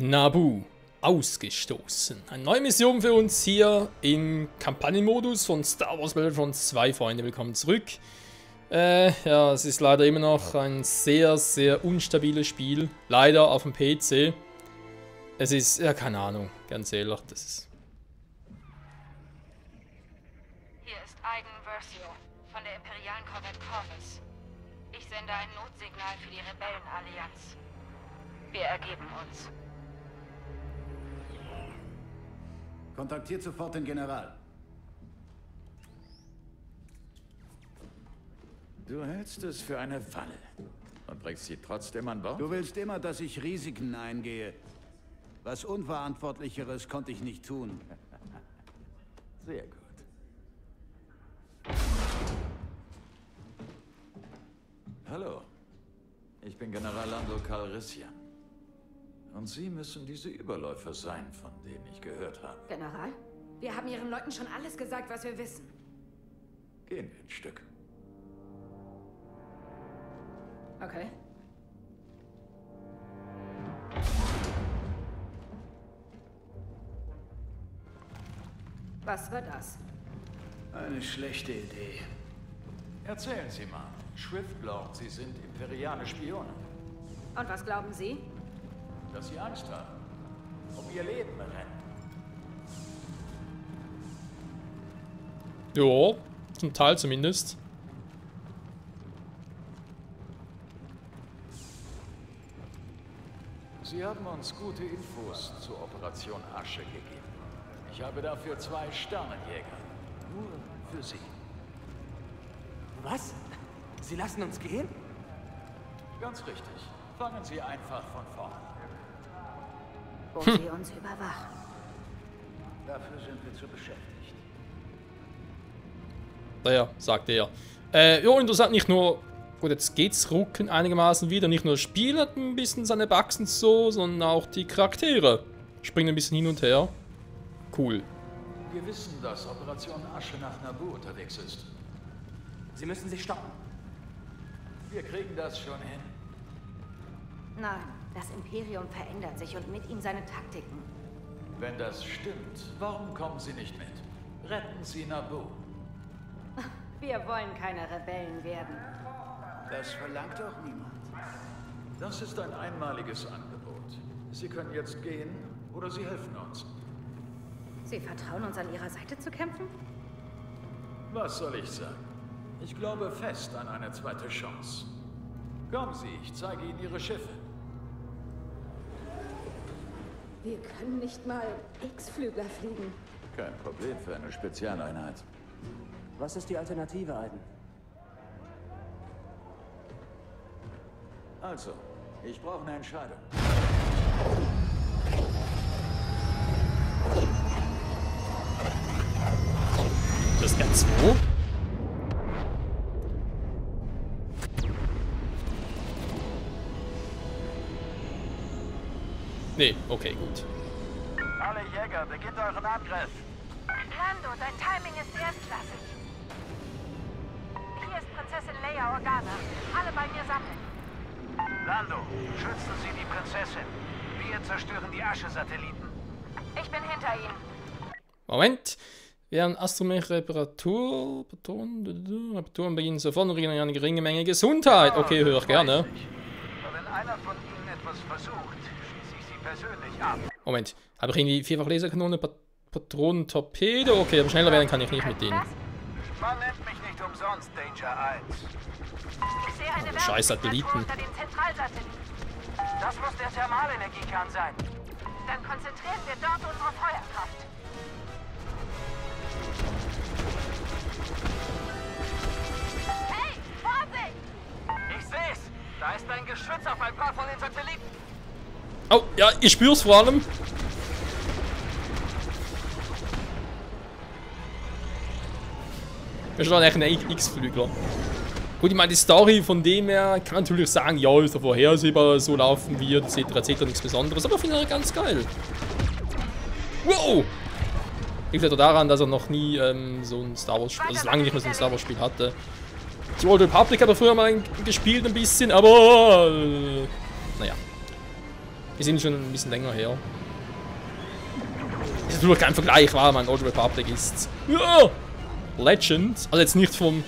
Naboo ausgestoßen. Eine neue Mission für uns hier im Kampagnenmodus von Star Wars Battlefront 2, Freunde. Willkommen zurück. Ja, es ist leider immer noch ein sehr, sehr instabiles Spiel. Leider auf dem PC. Es ist, ja, keine Ahnung, ganz ehrlich, das ist... Hier ist Aiden Versio von der imperialen Korvette Corvus. Ich sende ein Notsignal für die Rebellenallianz. Wir ergeben uns. Kontaktiert sofort den General. Du hältst es für eine Falle und bringst sie trotzdem an Bord? Du willst immer, dass ich Risiken eingehe. Was Unverantwortlicheres konnte ich nicht tun. Sehr gut. Hallo, ich bin General Lando Calrissian. Und Sie müssen diese Überläufer sein, von denen ich gehört habe. General, wir haben Ihren Leuten schon alles gesagt, was wir wissen. Gehen wir ein Stück. Okay. Was war das? Eine schlechte Idee. Erzählen Sie mal. Swift glaubt, Sie sind imperiale Spione. Und was glauben Sie? Dass Sie Angst haben. Um Ihr Leben rennen. Ja, zum Teil zumindest. Sie haben uns gute Infos zur Operation Asche gegeben. Ich habe dafür 2 Sternenjäger. Nur für Sie. Was? Sie lassen uns gehen? Ganz richtig. Fangen Sie einfach von vorne. Wo Sie uns überwachen. Dafür sind wir zu beschäftigt. Naja, sagte er. Ja, interessant, nicht nur... Gut, jetzt geht's rucken einigermaßen wieder. Nicht nur das Spiel hat ein bisschen seine Bugs und so, sondern auch die Charaktere springen ein bisschen hin und her. Cool. Wir wissen, dass Operation Asche nach Naboo unterwegs ist. Sie müssen sich stoppen. Wir kriegen das schon hin. Nein, das Imperium verändert sich und mit ihm seine Taktiken. Wenn das stimmt, warum kommen Sie nicht mit? Retten Sie Naboo. Wir wollen keine Rebellen werden. Das verlangt doch niemand. Das ist ein einmaliges Angebot. Sie können jetzt gehen oder Sie helfen uns. Sie vertrauen uns, an Ihrer Seite zu kämpfen? Was soll ich sagen? Ich glaube fest an eine zweite Chance. Kommen Sie, ich zeige Ihnen Ihre Schiffe. Wir können nicht mal X-Flügler fliegen. Kein Problem für eine Spezialeinheit. Was ist die Alternative, Aiden? Also, ich brauche eine Entscheidung. Das R2? Nee, okay, gut. Alle Jäger, beginnt euren Angriff. Lando, dein Timing ist erstklassig. Hier ist Prinzessin Leia Organa. Alle bei mir sammeln. Lando, schützen Sie die Prinzessin. Wir zerstören die Asche-Satelliten. Ich bin hinter Ihnen. Moment. Während Reparaturen beginnen sofort und regeln eine geringe Menge Gesundheit. Okay, höre ich gerne. Aber wenn einer von Ihnen etwas versucht, schieße ich Sie persönlich ab. Moment. Habe ich irgendwie 4-fach Laserkanone, Patronen, Torpedo? Okay, aber schneller werden kann ich nicht mit denen. Man nennt mich nicht umsonst Danger 1. Ich sehe eine Scheiß Satelliten. unter den Zentralsatelliten. Das muss der Thermalenergiekern sein. Dann konzentrieren wir dort unsere Feuerkraft. Hey, Vorsicht! Ich seh's. Da ist ein Geschütz auf ein paar von den Satelliten. Oh, ja, ich spür's vor allem. Das ist schon echt ein X-Flügler. Gut, ich meine, die Story von dem her kann natürlich sagen, ja, ist ja vorhersehbar, so laufen wir, etc., etc., nichts Besonderes, aber ich finde ich ganz geil. Wow! Liegt ja daran, dass er noch nie so ein Star Wars Spiel, also lange nicht mehr so ein Star Wars Spiel hatte. Die Old Republic hat er früher mal gespielt ein bisschen, aber naja. Die sind schon ein bisschen länger her. Das ist natürlich kein Vergleich, weil man Old Republic ist. Ja! Legend. Also jetzt nicht vom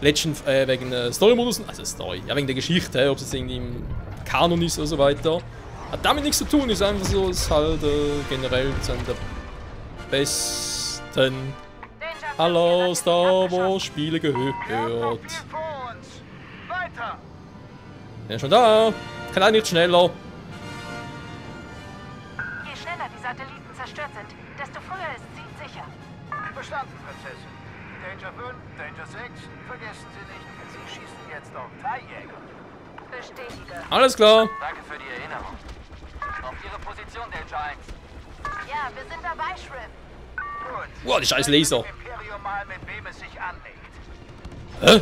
Legend wegen Story-Modus, also Story, ja wegen der Geschichte, ob es jetzt irgendwie im Kanon ist oder so weiter. Hat damit nichts zu tun, ist einfach so, ist halt generell zu einem der besten aller Star Wars Spiele gehört. Ja, schon da. Kann auch nicht schneller. Je schneller die Satelliten zerstört sind, desto früher ist Ziel sicher. Verstanden, Prinzessin. Danger 5, Danger 6, vergessen Sie nicht, Sie schießen jetzt auf TIE-Jäger. Bestätige. Alles klar. Danke für die Erinnerung. Auf Ihre Position, Danger 1. Ja, wir sind dabei, Shrimp. Gut. Wow, die scheiß Laser. Imperium mal, mit wem es sich anlegt. Hä?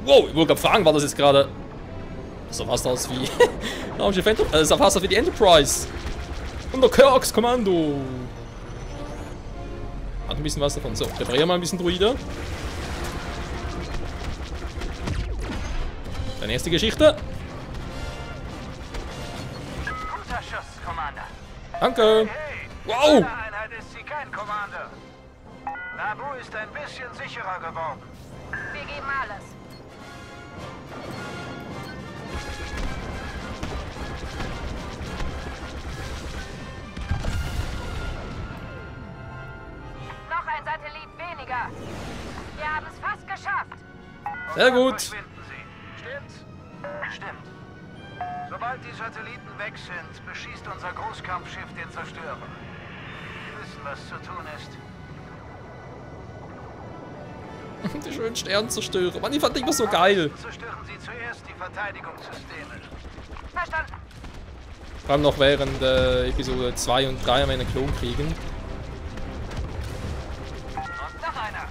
Wow, ich wollte gerade fragen, war das jetzt gerade... Das sah fast aus wie... das sah fast aus wie die Enterprise. Und der Kirks Kommando. Hat ein bisschen was davon. So, reparieren wir mal ein bisschen Druide. Dann erste Geschichte. Guter Schuss, Commander. Danke. Hey, Wow. in dieser Einheit ist sie kein Commander. Naboo ist ein bisschen sicherer geworden. Wir geben alles. Noch ein Satellit weniger. Wir haben es fast geschafft. Und Sehr dann gut. verschwinden sie. Stimmt's? Stimmt. Sobald die Satelliten weg sind, beschießt unser Großkampfschiff den Zerstörer. Wir wissen, was zu tun ist. Die schönen Sternzerstörer. Mann, die fand ich immer so geil. Zerstören Sie zuerst die Verteidigungssysteme. Verstanden. Vor allem noch während Episode 2 und 3 haben wir einen Klon kriegen. Und noch einer.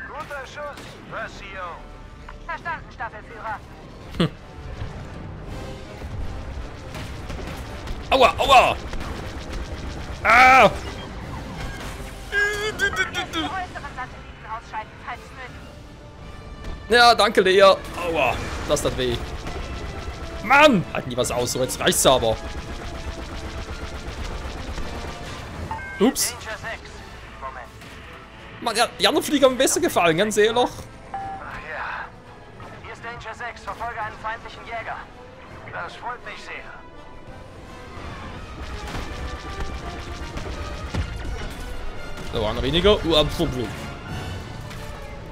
Guter Schuss, Versio. Verstanden, Staffelführer. Aua, aua! Ah! Die größeren Satelliten ausschalten, falls nötig. Ja, danke, Lea. Aua, das tat weh. Mann! Halten die was aus, so jetzt reicht's aber. Ups. Danger 6. Moment. Mann, ja, die anderen Flieger haben mir besser gefallen, ganz ehrlich. Ach ja, Hier ist Danger 6. Verfolge einen feindlichen Jäger. das freut mich sehr. Da waren noch weniger.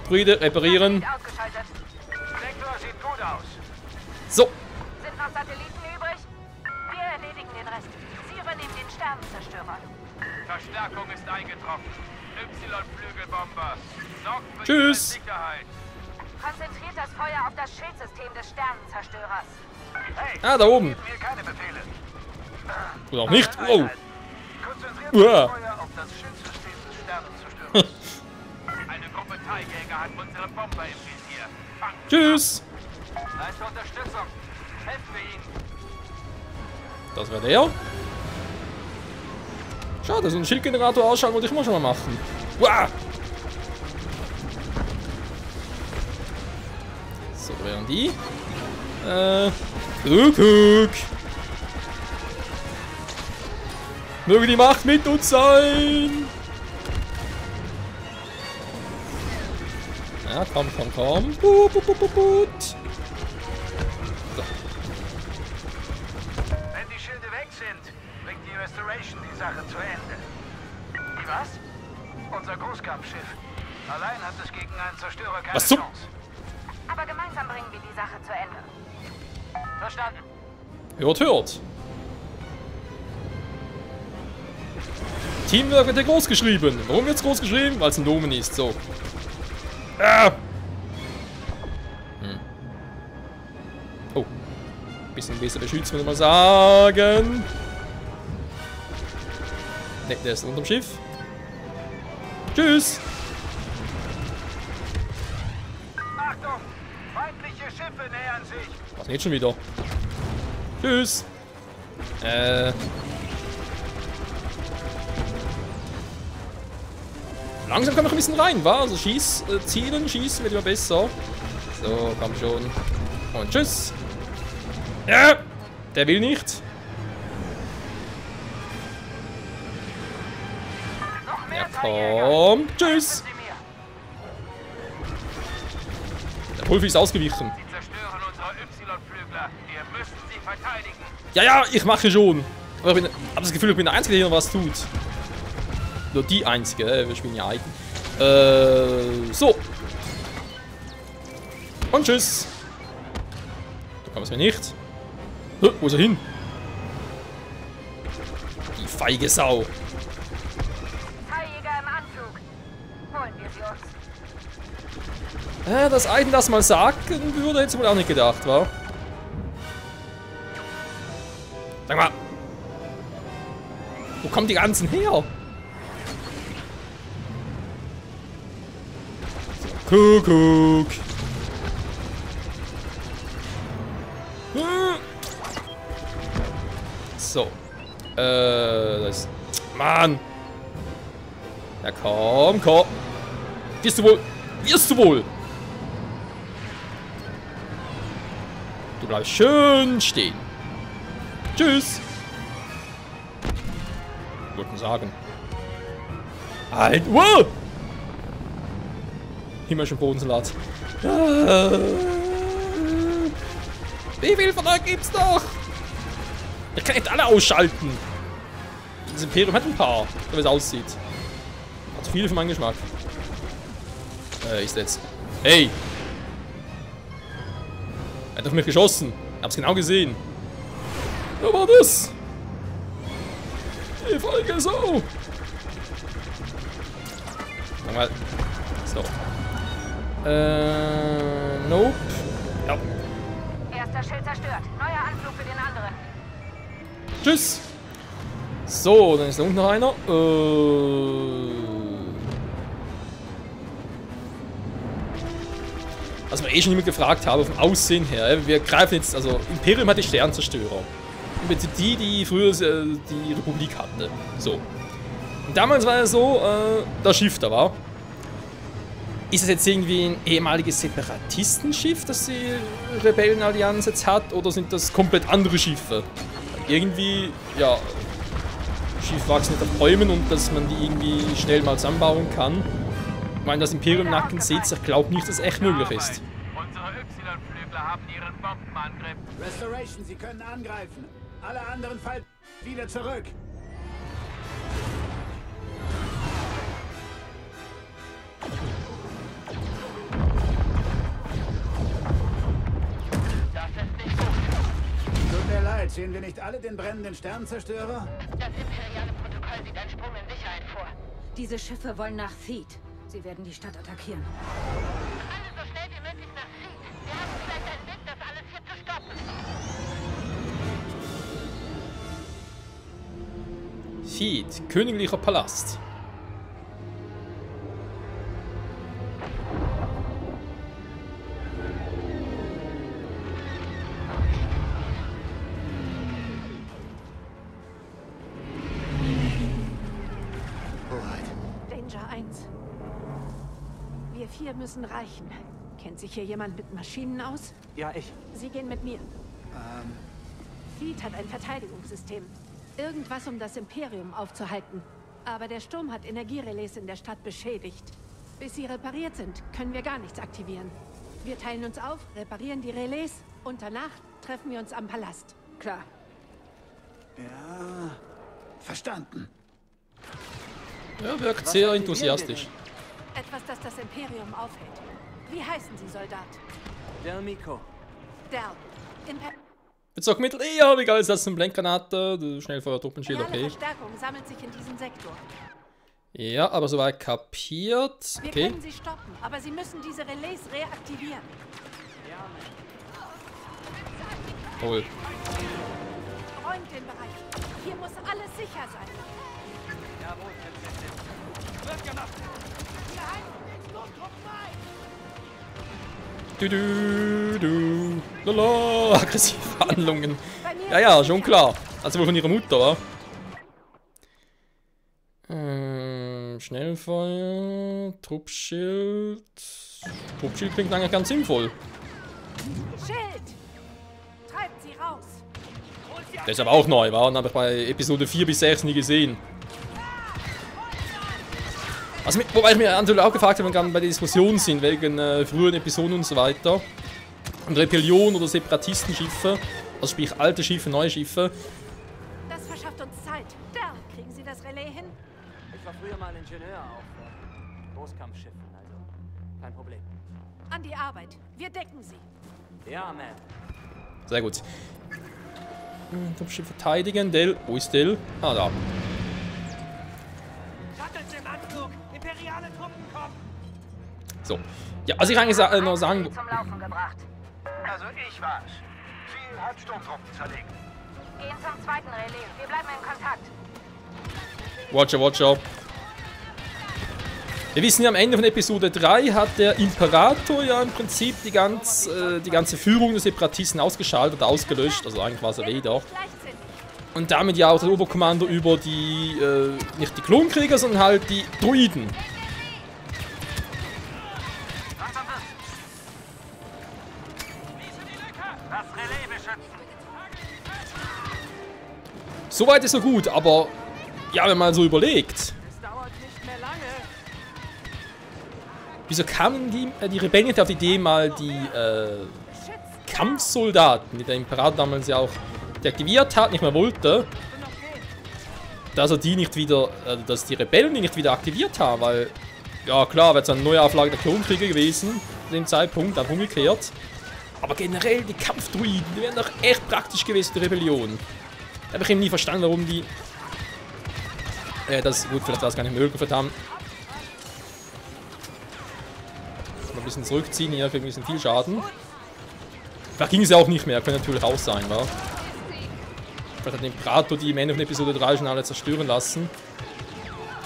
Druide, reparieren. Satellit ausgeschaltet. Sektor sieht gut aus. So. Sind noch Satelliten übrig? Wir erledigen den Rest. Sie übernehmen den Sternenzerstörer. Verstärkung ist eingetroffen. Y-Flügelbomber. Sorgt für Tschüss. Ihre Sicherheit. Konzentriert das Feuer auf das Schildsystem des Sternenzerstörers. Hey, Ah, da oben. geben mir keine Befehle. Oder auch nicht. Wow. Konzentriert Uah. das Feuer auf das Schildsystem des Sternenzerstörers. Eine Gruppe TIE-Jäger hat unsere Bomber im Visier. Fangt Tschüss. Leiste Unterstützung. Helfen wir ihnen. Das wäre der. Schade, so ein Schildgenerator ausschalten wollte ich mal schon mal machen. Wow. So wären die. Kuckuck. Möge die Macht mit uns sein. Ja, komm, komm, komm. Put, put, put, put. So. Wenn die Schilde weg sind, bringt die Restoration die Sache zu Ende. Die was? Unser Großkampfschiff. Allein hat es gegen einen Zerstörer keine Was zum- Chance. Aber gemeinsam bringen wir die Sache zu Ende. Verstanden. Hört, hört. Teamwork wird ja groß geschrieben. Warum wird's groß geschrieben? Weil es ein Nomen ist. So. Ah. Oh. Bisschen besser beschützt, würde ich mal sagen. Ne, der ist unterm Schiff. Tschüss. Achtung! Feindliche Schiffe nähern sich. Was denn jetzt schon wieder? Tschüss. Langsam kommen wir ein bisschen rein, wa? Also zielen, schießen wird immer besser. So, komm schon. Und tschüss. Ja, der will nicht. Ja, komm. Tschüss. Der Pulver ist ausgewichen. Sie zerstören unsere Y-Flügler. Wir müssen sie verteidigen. Ja, ich mache schon. Aber ich habe das Gefühl, ich bin der Einzige, der hier was tut. Nur die Einzige, wir spielen ja eigen. So. Und tschüss. Du kommst mir nicht. Wo ist er hin? Die feige Sau. High-Jäger im Anflug. Holen wir sie uns. Dass Aiden das mal sagen würde, hätte ich wohl auch nicht gedacht, wa? Sag mal. Wo kommen die ganzen her? Kuckuck. So. Das. Mann. Ja, komm. Wirst du wohl. Du bleibst schön stehen. Tschüss. Wollten sagen. Halt. Wow. Himmlischen Bodensalat. Wie viel von euch gibt's noch? Ich kann nicht alle ausschalten. Das Imperium hat ein paar, so wie es aussieht. Hat viele für meinen Geschmack. Ist jetzt. Hey! Er hat auf mich geschossen. Ich hab's genau gesehen. Wer war das? Die Folge so. Nochmal. So. Nope. Ja. Erster Schild zerstört. Neuer Anflug für den anderen. Tschüss. So, dann ist da unten noch einer. Was wir schon immer gefragt haben, vom Aussehen her. Wir greifen jetzt, also Imperium hat die Sternzerstörer. Im Prinzip die früher die Republik hatte. So. Und damals war es so, das Schiff da war. Ist es jetzt irgendwie ein ehemaliges Separatistenschiff, das die Rebellenallianz jetzt hat? Oder sind das komplett andere Schiffe? Irgendwie, ja, Schiffe wachsen nicht auf Bäumen und dass man die irgendwie schnell mal zusammenbauen kann. Ich meine, das Imperium im Nacken sitzt, ich glaube nicht, dass es echt möglich ist. Unsere Y-Flügler haben ihren Bombenangriff. Restoration, Sie können angreifen. Alle anderen fallen wieder zurück. Das ist nicht gut. Tut mir leid, sehen wir nicht alle den brennenden Sternzerstörer? Das imperiale Protokoll sieht einen Sprung in Sicherheit vor. Diese Schiffe wollen nach Theed. Sie werden die Stadt attackieren. Alle so schnell wie möglich nach Theed. Wir haben vielleicht einen Weg, das alles hier zu stoppen. Theed, königlicher Palast. Danger 1. Wir 4 müssen reichen. Kennt sich hier jemand mit Maschinen aus? Ja, ich. Sie gehen mit mir. Theed hat ein Verteidigungssystem. Irgendwas, um das Imperium aufzuhalten. Aber der Sturm hat Energierelais in der Stadt beschädigt. Bis sie repariert sind, können wir gar nichts aktivieren. Wir teilen uns auf, reparieren die Relais und danach treffen wir uns am Palast. Klar. Ja, verstanden. Ja, wirkt sehr enthusiastisch. Etwas, das das Imperium aufhält. Wie heißen Sie, Soldat? Del Miko. Del. Imper Bezugmittel, ja, wie geil ist das? Eine Blendgranate, Schnellfeuer-Truppenschild, Imperiale okay. Verstärkung sammelt sich in diesem Sektor. Ja, aber soweit kapiert. Wir Okay. können sie stoppen, aber Sie müssen diese Relais reaktivieren. Toll. Räumt den Bereich. Hier muss alles sicher sein. Jawohl, Prinzessin. Wird gemacht. Wir halten den Sturmtruppen ein. Du. Lala, aggressive Handlungen. Ja, schon klar. Also wohl von ihrer Mutter, wa? Schnellfeuer, Truppschild. Truppschild klingt eigentlich ganz sinnvoll. Schild! Treibt sie raus! Der ist aber auch neu, war? Und habe ich bei Episode 4 bis 6 nie gesehen. Also, wobei ich mir natürlich auch gefragt habe, wenn wir bei der Diskussion sind, wegen früheren Episoden und so weiter. Und Rebellion oder Separatistenschiffe, also sprich alte Schiffe, neue Schiffe. Das verschafft uns Zeit. Da, kriegen Sie das Relais hin? Ich war früher mal Ingenieur auf Großkampfschiffen, also kein Problem. An die Arbeit. Wir decken sie. Ja, man. Sehr gut. Truppschiff verteidigen. Del. Wo ist Del? Ah, da. Shuttles im Anflug! Imperiale Truppen kommen! So. Ja, also ich eigentlich noch sagen. Zum Laufen gebracht. Also ich war's. Ziel hat Sturmtruppen zerlegt. Gehen zum zweiten Relais. Wir bleiben in Kontakt. Watcher, Watcher. Wir wissen ja, am Ende von Episode 3 hat der Imperator ja im Prinzip die ganze Führung der Separatisten ausgeschaltet, ausgelöscht. Also eigentlich war es ja weder. Und damit ja auch das Oberkommando über die, nicht die Klonkrieger, sondern halt die Druiden. Das Relais beschützen! Soweit ist so gut, aber ja, wenn man so überlegt. Es dauert nicht mehr lange. Wieso kamen die Rebellen nicht auf die Idee, mal die Kampfsoldaten, die der Imperator damals ja auch deaktiviert hat, nicht mehr wollte, dass er die nicht wieder, dass die Rebellen die nicht wieder aktiviert haben, weil, ja klar, wäre es eine Neuauflage der Klonkrieger gewesen, zu dem Zeitpunkt, dann umgekehrt. Aber generell, die Kampfdruiden, die wären doch echt praktisch gewesen, die Rebellion. Da habe ich eben nie verstanden, warum die... das, gut, vielleicht war es gar nicht möglich, verdammt. Mal ein bisschen zurückziehen, hier kriegen wir ein bisschen viel Schaden. Vielleicht ging es ja auch nicht mehr, könnte natürlich auch sein, wa? Vielleicht hat der Imperator die im Ende von Episode 3 schon alle zerstören lassen.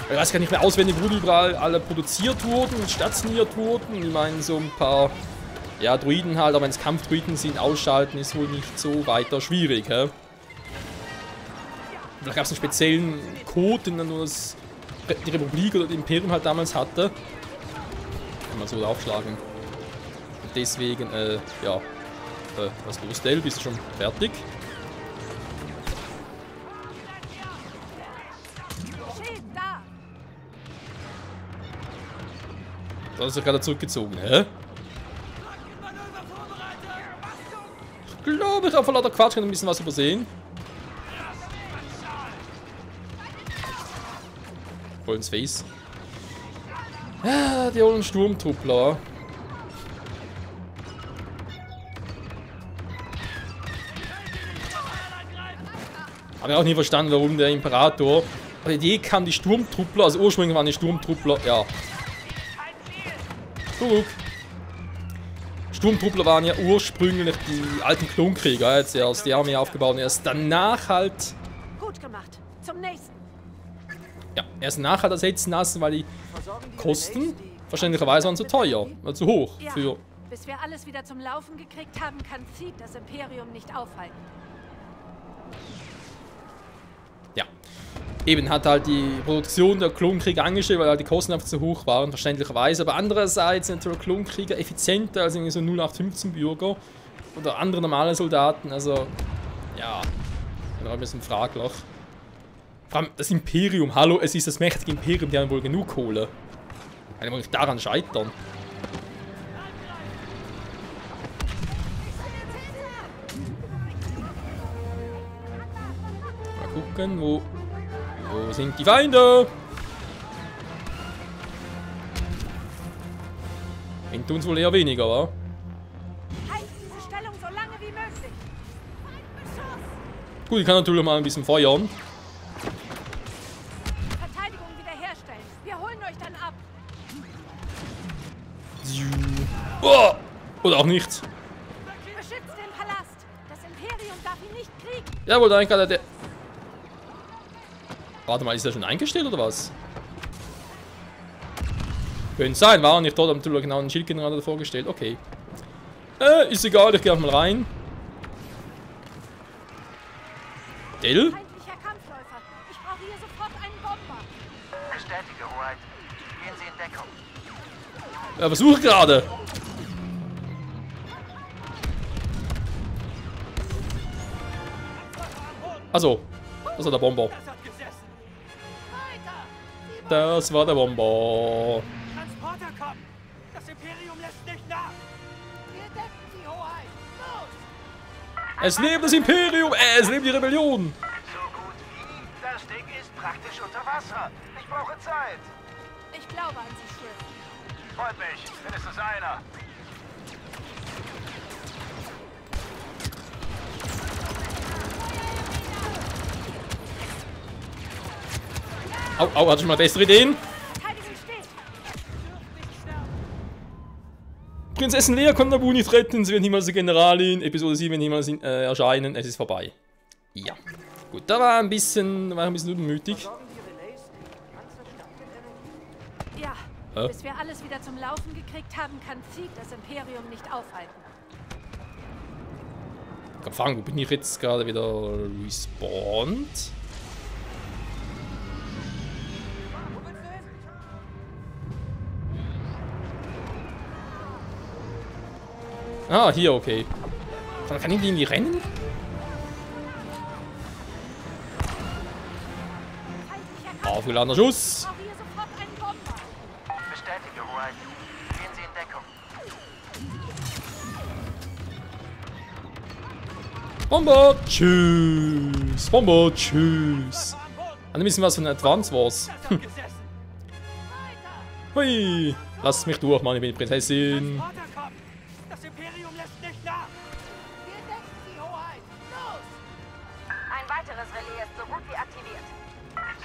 Ich weiß gar nicht mehr auswendig, wo die überall alle produziert wurden und stationiert wurden. Ich meine, so ein paar... Ja, Druiden halt, aber wenn es Kampfdruiden sind, ausschalten ist wohl nicht so weiter schwierig, hä? Vielleicht gab es einen speziellen Code, den dann nur die Republik oder das Imperium halt damals hatte. Kann man so aufschlagen. Und deswegen, ja. Was ist los, Del? Bist du schon fertig? Da ist er gerade zurückgezogen, hä? Ich glaube, ich habe vor lauter Quatsch ein bisschen was übersehen. Voll ins Face. Ja, die ollen Sturmtruppler. Habe ich auch nie verstanden, warum der Imperator. Auf die Idee kam, die Sturmtruppler, also ursprünglich waren die Sturmtruppler, ja. Guck. Sturmtruppler waren ja ursprünglich die alten Klonkrieger, jetzt erst die Armee aufgebaut und erst danach halt. Gut gemacht. Zum nächsten. Ja, erst nachher halt ersetzen lassen, weil die Kosten verständlicherweise waren zu teuer, zu hoch Ja, für. bis wir alles wieder zum Laufen gekriegt haben, kann Theed das Imperium nicht aufhalten. Ja. Eben hat halt die Produktion der Klonkrieger angestellt, weil halt die Kosten einfach zu hoch waren, verständlicherweise. Aber andererseits sind die Klonkrieger effizienter als irgendwie so 0815 Bürger oder andere normale Soldaten. Also, ja, ein bisschen fraglich. Vor allem das Imperium, hallo, es ist das mächtige Imperium, die haben wohl genug Kohle. Kann ja wohl nicht daran scheitern. Mal gucken, wo sind die Feinde? Hinter uns wohl eher weniger, wa? Halten diese Stellung so lange wie möglich. Gut, ich kann natürlich mal ein bisschen feuern. Verteidigung wiederherstellen. Wir holen euch dann ab. Oh! Oder auch nicht. Beschützt den Palast. Das Imperium darf ihn nicht kriegen. Jawohl, da gerade der... Warte mal, ist der schon eingestellt oder was? Könnte sein, war er nicht dort, aber natürlich genau einen Schildgenerator vorgestellt. Okay. Ist egal, ich gehe auch mal rein. Del? Feindlicher Kampfläufer. Ich brauche hier sofort einen Bomber. Bestätige, Hoheit. Deckung. Ja, versuche gerade. Also, das war der Bomber. Das war der Bomber. Transporter kommen! Das Imperium lässt nicht nach! Wir decken sie, Hoheit! Los! Es lebt das Imperium, es lebt die Rebellion. So gut wie. Das Ding ist praktisch unter Wasser. Ich brauche Zeit. Ich glaube an Sie, Swift. Freut mich. Mindestens einer. Au, au, hatte schon mal bessere Ideen. Verteidigung steht. Prinzessin Leia kommt Naboo nicht retten, sie wird niemals die Generalin. Episode 7 wird niemals erscheinen, es ist vorbei. Ja. Gut, da war ein bisschen unmütig. Ja, bis wir alles wieder zum Laufen gekriegt haben, kann Theed das Imperium nicht aufhalten. Ich kann fragen, wo bin ich jetzt gerade wieder respawned? Ah, hier, okay. Kann ich die irgendwie rennen? Aufgeladener Schuss. Brauche hier sofort einen Bomber. Bestätige, Hoheit. Gehen Sie in Deckung. Bomber, tschüss. Bomber, tschüss. Ein bisschen was von Advance Wars. Hui. Lass mich durch, Mann, ich bin die Prinzessin. Transporter kommen! Das Imperium lässt nicht nach! Wir decken sie, Hoheit! Los! Ein weiteres Relais ist so gut wie aktiviert.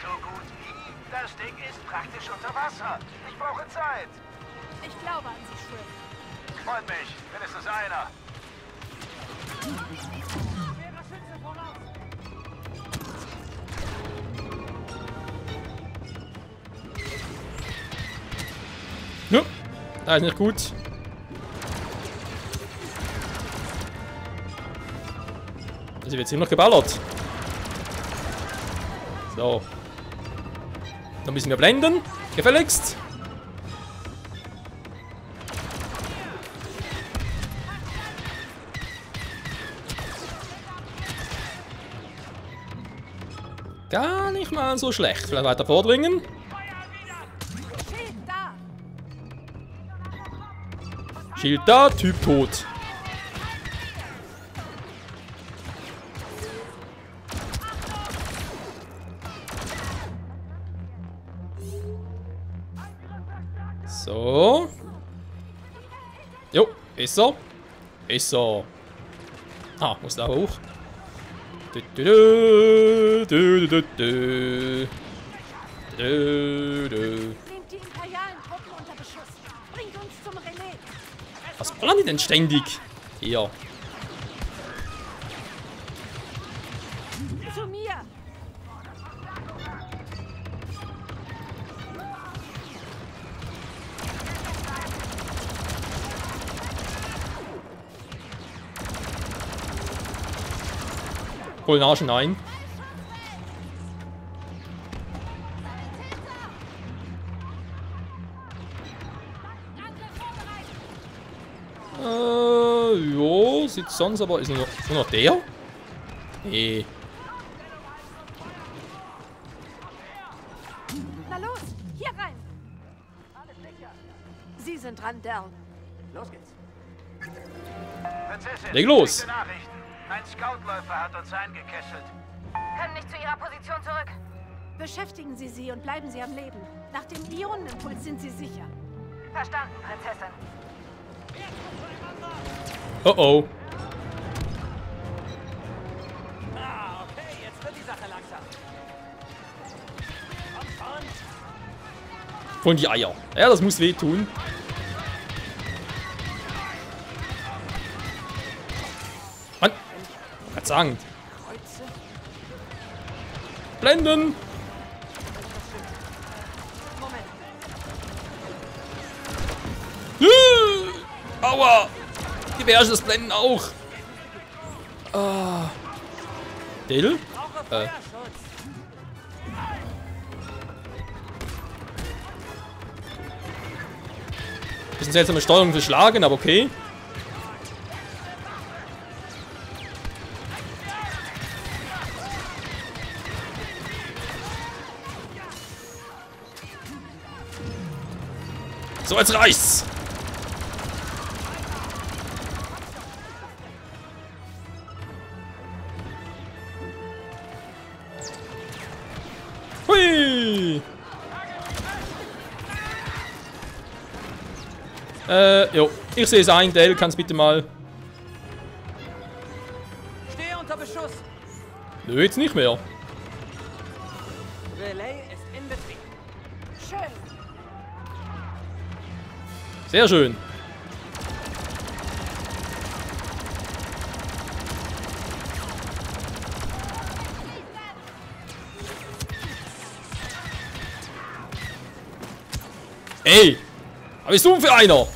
So gut wie. Das Ding ist praktisch unter Wasser. Ich brauche Zeit. Ich glaube an Sie, Swift. Freut mich. Mindestens einer. Schwerer Schütze voraus! Ja, das ist nicht gut. Also wird hier noch geballert. So. Dann müssen wir blenden. Gefälligst. Gar nicht mal so schlecht. Vielleicht weiter vordringen. Schild da. Schild da, Typ tot. So. Jo, ist er. Ist er. Ah, muss da hoch. Du, du, du, du, du, du. Du, du. Nehmt die imperialen Truppen unter Beschuss. Bringt uns zum Relais. Was ballern die denn ständig? Hier. Zu mir. Holen Arschen ein. Jo, sieht sonst aber. Ist nur noch der? Nee. Na los, hier rein. Sie sind dran, Dell. Los geht's. Prinzessin, Leg los. schlechte Nachrichten. Ein Scoutläufer hat uns eingekesselt. Können nicht zu Ihrer Position zurück. Beschäftigen Sie sie und bleiben Sie am Leben. Nach dem Ionenimpuls sind Sie sicher. Verstanden, Prinzessin. Oh oh. Ah, okay, jetzt wird die Sache langsam. Komm schon. Von die Eier. Ja, das muss wehtun. Mann. Ich kann sagen. Blenden. Aua. Die Bärchen, das Blenden auch. Ah. Dill? Bisschen seltsame Steuerung für Schlagen, aber okay. So, jetzt reicht's! Hui! Jo. Ich sehe es ein. Dale, kannst bitte mal... Stehe unter Beschuss. Nö, jetzt nicht mehr. Relay ist in Betrieb. Schön. Sehr schön. Ey! Was bist du für einer?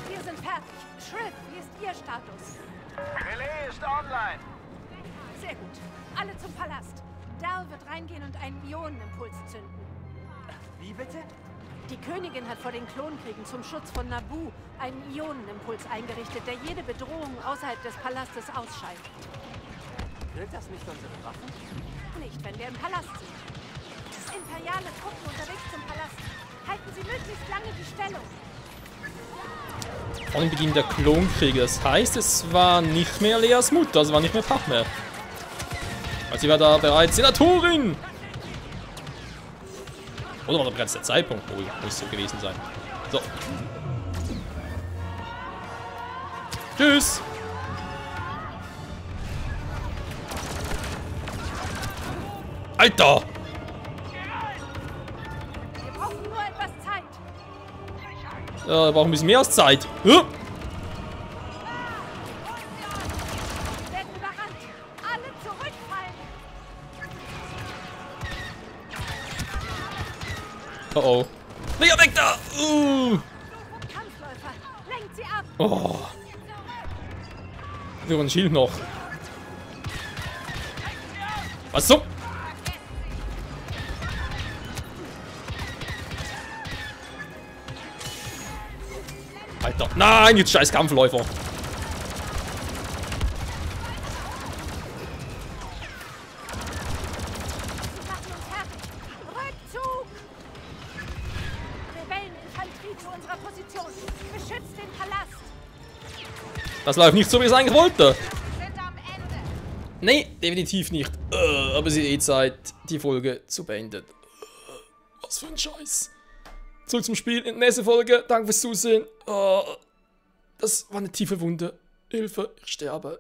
Wir sind fertig. Shriv, wie ist Ihr Status? Relais ist online. Sehr gut. Alle zum Palast. Dal wird reingehen und einen Ionenimpuls zünden. Wie bitte? Die Königin hat vor den Klonkriegen zum Schutz von Naboo einen Ionenimpuls eingerichtet, der jede Bedrohung außerhalb des Palastes ausschaltet. Grillt das nicht unsere Waffen? Nicht, wenn wir im Palast sind. Imperiale Truppen unterwegs zum Palast. Halten Sie möglichst lange die Stellung. Vor dem Beginn der Klonkriege. Das heißt, es war nicht mehr Leas Mutter, es war nicht mehr Padmé. Also sie war da bereits Senatorin. Oder war da bereits der Zeitpunkt? Oh, muss so gewesen sein. So. Tschüss. Alter! Wir brauchen nur etwas Zeit. Ja, wir brauchen ein bisschen mehr als Zeit. Ja. Wir werden überrannt. Alle zurückfallen. Oh oh. Lea, weg da! Kampfläufer, lenkt sie ab. Oh. So ein Schild noch. Was so? Alter. Nein, jetzt scheiß Kampfläufer. Sie machen uns fertig. Rückzug! Rebelleninfanterie zu unserer Position. Beschützt den Palast. Das läuft nicht so, wie ich es eigentlich wollte. Sind am Ende. Nee, definitiv nicht. Aber es ist eh Zeit, die Folge zu beenden. Was für ein Scheiß. Zurück zum Spiel in der nächsten Folge. Danke fürs Zusehen. Das war eine tiefe Wunde. Hilfe, ich sterbe.